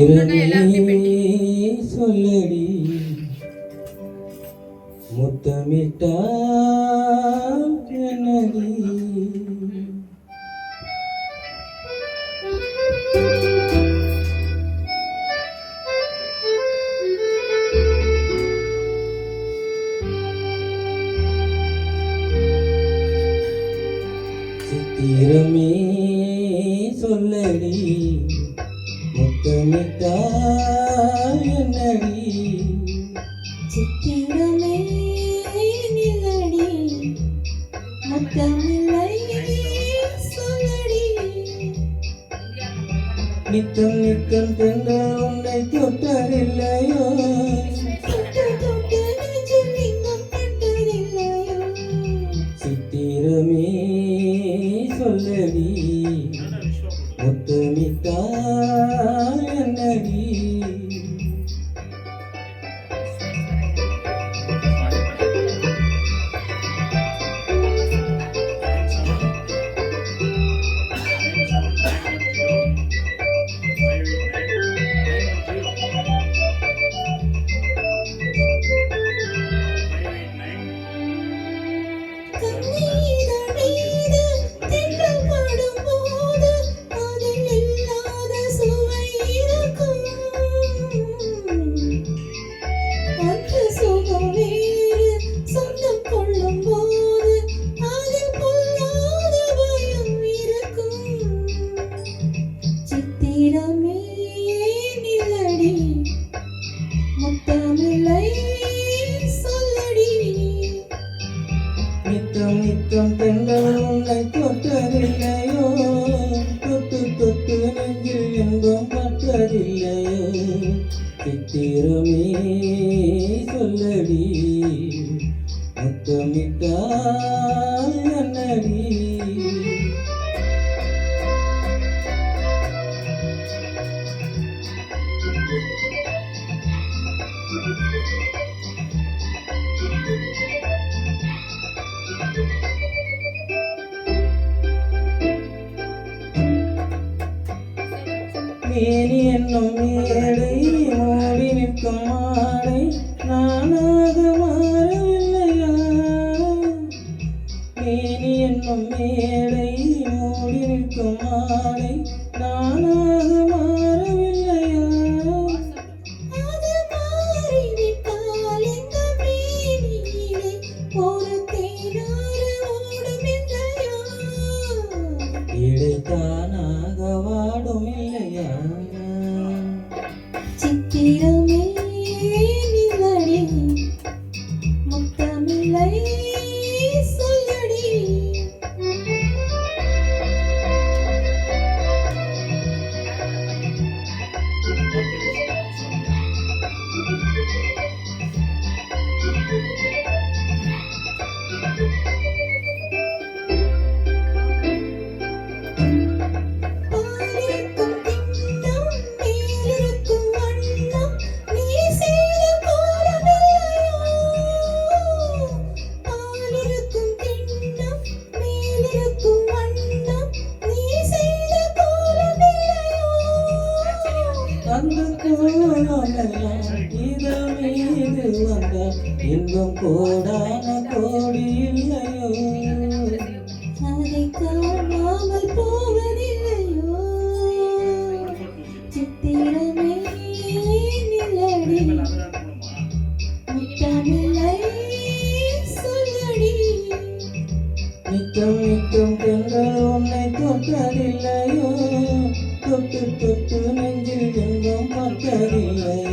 சித்திரமே சொல்லடி முத்தமிட்டா என்னடி சித்திரமே சொல்லடி முத்தமிட்டா என்னடி சித்திரமே நில்லடி முத்தமில்லை சொல்லடி நித்தம் நித்தம் தென்றல் உன்னை தொட்டதில்லையோ சித்திரமே சொல்லடி முத்தமிட்டா என்னடி சித்திரமே நில்லடி முத்தமில்லை சொல்லடி நித்தம் நித்தம் தென்றல் உன்னை தொட்டதில்லையோ தொட்டு தொட்டு நெஞ்சில் இன்பம் பட்டதில்லையோ சித்திரமே சொல்லடி முத்தமிட்டா என்னடி மேனி என்னும் மேடை மூடி நிற்கும் மாடை நானாக மாறவில்லையா மேனி என்னும் மேடை மூடி நிற்கும் மாடை நானாக மாறவில்லையா அது மாறிவிட்டால் இந்த மேனியிலே ஒரு தேனாறு ஓடுமில்லையா இடைத்தானாக வாடும் இல்லையா சித்திரமே நில்லடி முத்தமில்லை சொல்லடி அந்த கோலமெல்லாம் இதழ் மீது வந்த இன்பம் கோடான கோடி இல்லையோ அதை காணாமல் போவதில்லையோ சித்திரமே நில்லடி முத்தமில்லை சொல்லடி நித்தம் நித்தம் தென்றல் உன்னை தொட்டதில்லையோ தொட்டு தொட்டு நெஞ்சில் இன்பம் பட்டதில்லை